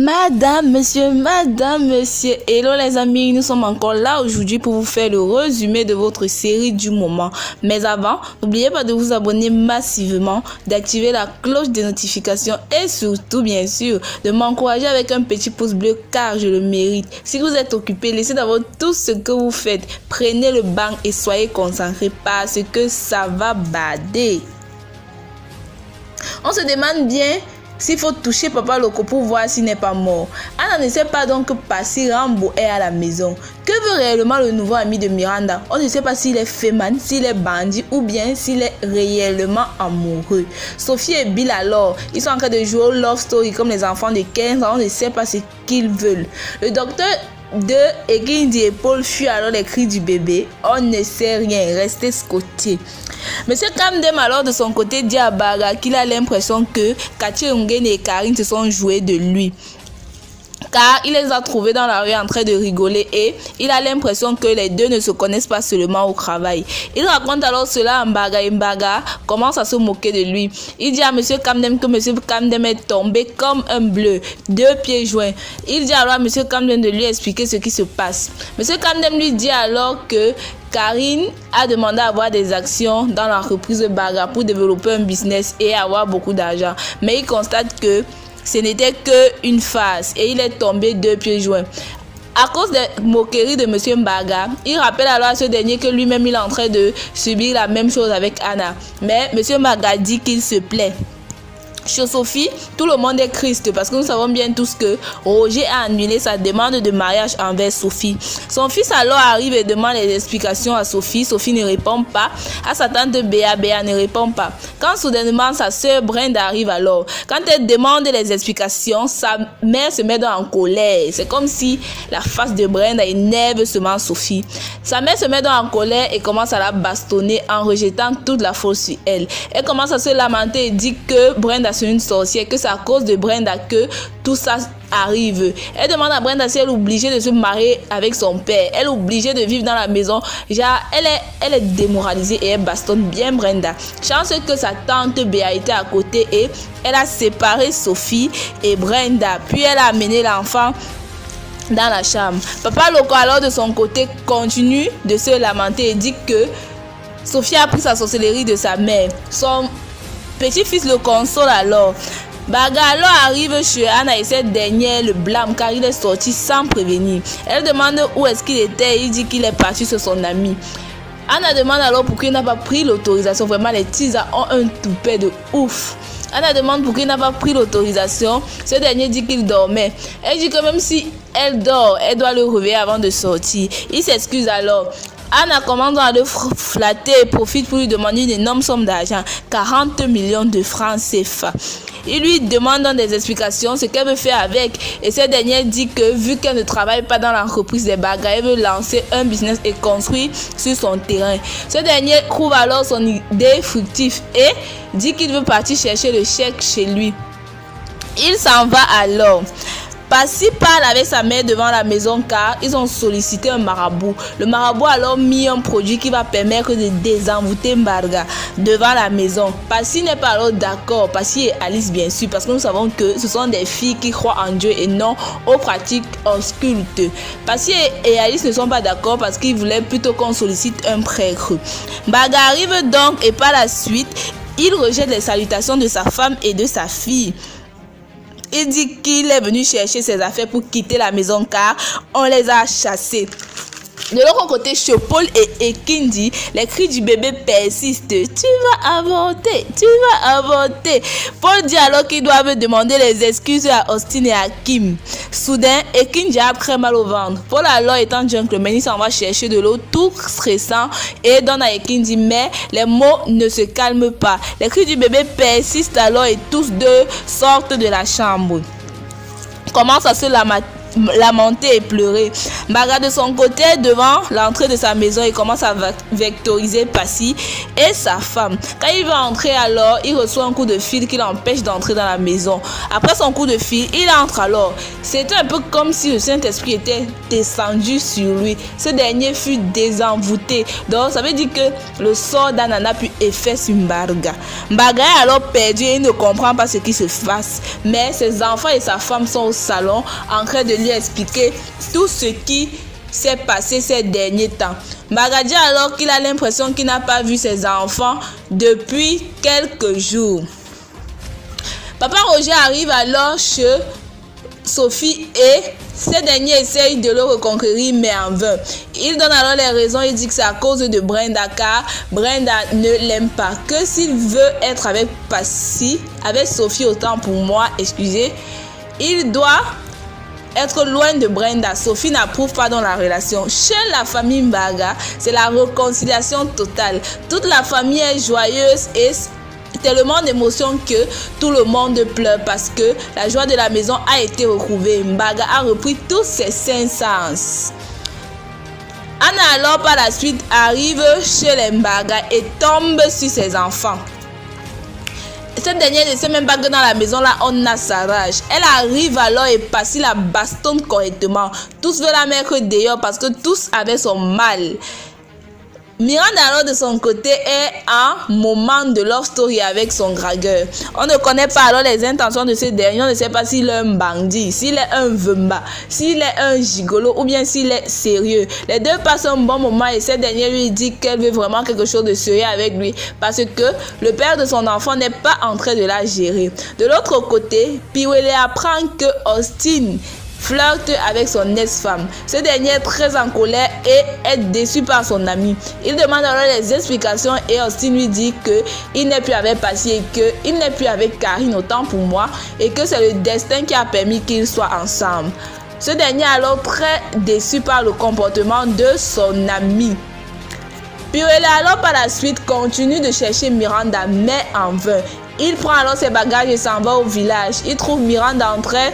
Madame, monsieur, hello les amis, nous sommes encore là aujourd'hui pour vous faire le résumé de votre série du moment. Mais avant, n'oubliez pas de vous abonner massivement, d'activer la cloche des notifications et surtout, bien sûr, de m'encourager avec un petit pouce bleu car je le mérite. Si vous êtes occupé, laissez d'abord tout ce que vous faites, prenez le banc et soyez concentrés parce que ça va bader. On se demande bien s'il faut toucher Papa Loco pour voir s'il n'est pas mort. Anna ne sait pas donc que Passy Rambo est à la maison. Que veut réellement le nouveau ami de Miranda? On ne sait pas s'il est féman, s'il est bandit ou bien s'il est réellement amoureux. Sophie et Bill alors, ils sont en train de jouer au love story comme les enfants de 15 ans. On ne sait pas ce qu'ils veulent. Le docteur de Ekindi et Paul fuient alors les cris du bébé. On ne sait rien, restez scotché. Monsieur Kamdem alors de son côté dit à Baga qu'il a l'impression que Kachi Ungen et Karine se sont joués de lui. Car il les a trouvés dans la rue en train de rigoler et il a l'impression que les deux ne se connaissent pas seulement au travail. Il raconte alors cela à Mbaga et Mbaga commence à se moquer de lui. Il dit à Monsieur Kamdem que Monsieur Kamdem est tombé comme un bleu, 2 pieds joints. Il dit alors à Monsieur Kamdem de lui expliquer ce qui se passe. Monsieur Kamdem lui dit alors que Karine a demandé à avoir des actions dans l'entreprise de Baga pour développer un business et avoir beaucoup d'argent. Mais il constate que ce n'était qu'une farce et il est tombé 2 pieds joints. À cause des moqueries de Monsieur Mbaga, il rappelle alors à ce dernier que lui-même il est en train de subir la même chose avec Anna. Mais Monsieur Mbaga dit qu'il se plaît. Chez Sophie, tout le monde est triste parce que nous savons bien tous que Roger a annulé sa demande de mariage envers Sophie. Son fils alors arrive et demande des explications à Sophie. Sophie ne répond pas. À sa tante Béa, Béa ne répond pas. Quand soudainement sa sœur Brenda arrive alors, quand elle demande les explications, sa mère se met en colère. C'est comme si la face de Brenda énerve seulement Sophie. Sa mère se met en colère et commence à la bastonner en rejetant toute la faute sur elle. Elle commence à se lamenter et dit que Brenda c'est une sorcière, que c'est à cause de Brenda que tout ça arrive. Elle demande à Brenda si elle est obligée de se marier avec son père. Elle est obligée de vivre dans la maison. Genre, elle est démoralisée et elle bastonne bien Brenda. Chance que sa tante Béa était à côté et elle a séparé Sophie et Brenda. Puis elle a amené l'enfant dans la chambre. Papa Loco alors de son côté continue de se lamenter et dit que Sophie a pris sa sorcellerie de sa mère. Son petit-fils le console alors. Baga alors arrive chez Anna et cette dernière le blâme car il est sorti sans prévenir. Elle demande où est-ce qu'il était. Il dit qu'il est parti sur son ami. Anna demande alors pourquoi il n'a pas pris l'autorisation. Vraiment les teasers ont un toupet de ouf. Anna demande pourquoi il n'a pas pris l'autorisation. Ce dernier dit qu'il dormait. Elle dit que même si elle dort, elle doit le réveiller avant de sortir. Il s'excuse alors. Anna commence à le flatter et profite pour lui demander une énorme somme d'argent, 40 millions de francs CFA. Il lui demande des explications, ce qu'elle veut faire avec. Et cette dernière dit que vu qu'elle ne travaille pas dans l'entreprise des Baga, elle veut lancer un business et construire sur son terrain. Ce dernier trouve alors son idée fructive et dit qu'il veut partir chercher le chèque chez lui. Il s'en va alors. Passy parle avec sa mère devant la maison car ils ont sollicité un marabout. Le marabout a alors mis un produit qui va permettre de désenvoûter Mbarga devant la maison. Passy n'est pas alors d'accord. Passy et Alice bien sûr parce que nous savons que ce sont des filles qui croient en Dieu et non aux pratiques occultes. Passy et Alice ne sont pas d'accord parce qu'ils voulaient plutôt qu'on sollicite un prêtre. Mbarga arrive donc et par la suite, il rejette les salutations de sa femme et de sa fille. Il dit qu'il est venu chercher ses affaires pour quitter la maison car on les a chassés. De l'autre côté, chez Paul et Ekindi, les cris du bébé persistent. Tu vas avorter, tu vas avorter. Paul dit alors qu'ils doivent demander les excuses à Austin et à Kim. Soudain, Ekindi a très mal au ventre. Paul alors étant gentleman, il s'en va chercher de l'eau tout stressant et donne à Ekindi, mais les mots ne se calment pas. Les cris du bébé persistent alors et tous deux sortent de la chambre. Commencent à se lamenter et pleurer. Mbaga de son côté, devant l'entrée de sa maison, il commence à vectoriser Passy et sa femme. Quand il veut entrer alors, il reçoit un coup de fil qui l'empêche d'entrer dans la maison. Après son coup de fil, il entre alors. C'était un peu comme si le Saint-Esprit était descendu sur lui. Ce dernier fut désenvoûté. Donc ça veut dire que le sort d'Anna n'a plus effet sur Mbaga. Mbaga est alors perdu et il ne comprend pas ce qui se passe. Mais ses enfants et sa femme sont au salon en train de lui expliquer tout ce qui s'est passé ces derniers temps. Mbaga dit alors qu'il a l'impression qu'il n'a pas vu ses enfants depuis quelques jours. Papa Roger arrive alors chez Sophie et ces derniers essayent de le reconquérir mais en vain. Il donne alors les raisons, il dit que c'est à cause de Brenda car Brenda ne l'aime pas. Que s'il veut être avec Passy, avec Sophie autant pour moi, excusez, il doit être loin de Brenda. Sophie n'approuve pas dans la relation. Chez la famille Mbaga, c'est la réconciliation totale. Toute la famille est joyeuse et tellement d'émotions que tout le monde pleure parce que la joie de la maison a été retrouvée. Mbaga a repris tous ses cinq sens. Anna alors par la suite arrive chez les Mbaga et tombe sur ses enfants. Cette dernière ne sait même pas que dans la maison là on a sa rage. Elle arrive alors et Passy la bastonne correctement. Tous veulent la mettre dehors parce que tous avaient son mal. Miranda alors de son côté est en moment de love story avec son dragueur. On ne connaît pas alors les intentions de ce dernier. On ne sait pas s'il est un bandit, s'il est un vemba, s'il est un gigolo ou bien s'il est sérieux. Les deux passent un bon moment et cette dernière lui dit qu'elle veut vraiment quelque chose de sérieux avec lui parce que le père de son enfant n'est pas en train de la gérer. De l'autre côté, Piwele apprend que Austin flirte avec son ex-femme. Ce dernier est très en colère et est déçu par son ami. Il demande alors les explications et Austin lui dit qu'il n'est plus avec Passy et qu'il n'est plus avec Karine autant pour moi et que c'est le destin qui a permis qu'ils soient ensemble. Ce dernier est alors très déçu par le comportement de son ami. Piwele alors par la suite continue de chercher Miranda mais en vain. Il prend alors ses bagages et s'en va au village. Il trouve Miranda en train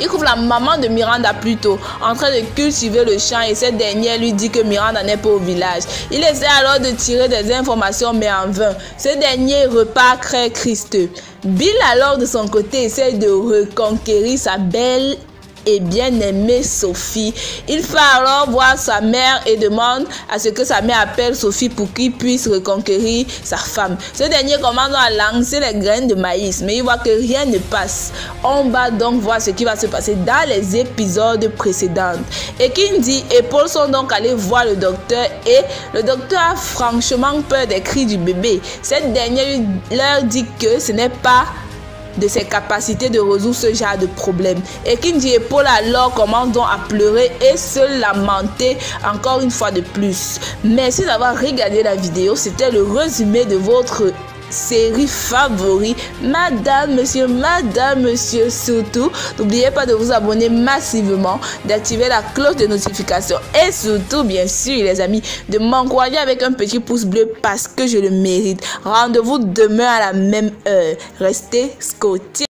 Il trouve la maman de Miranda plutôt en train de cultiver le champ et cette dernière lui dit que Miranda n'est pas au village. Il essaie alors de tirer des informations mais en vain. Ce dernier repart très tristeux. Bill alors de son côté essaie de reconquérir sa belle et bien-aimée Sophie. Il fait alors voir sa mère et demande à ce que sa mère appelle Sophie pour qu'il puisse reconquérir sa femme. Ce dernier commence à lancer les graines de maïs, mais il voit que rien ne passe. On va donc voir ce qui va se passer dans les épisodes précédents. Et Kindy et Paul sont donc allés voir le docteur et le docteur a franchement peur des cris du bébé. Cette dernière leur dit que ce n'est pas de ses capacités de résoudre ce genre de problème. Et Kindy et Paul alors commencent donc à pleurer et se lamenter encore une fois de plus. Merci d'avoir regardé la vidéo. C'était le résumé de votre série favorite, madame, monsieur, surtout n'oubliez pas de vous abonner massivement, d'activer la cloche de notification et surtout bien sûr les amis de m'encourager avec un petit pouce bleu parce que je le mérite. Rendez-vous demain à la même heure. Restez scotchés.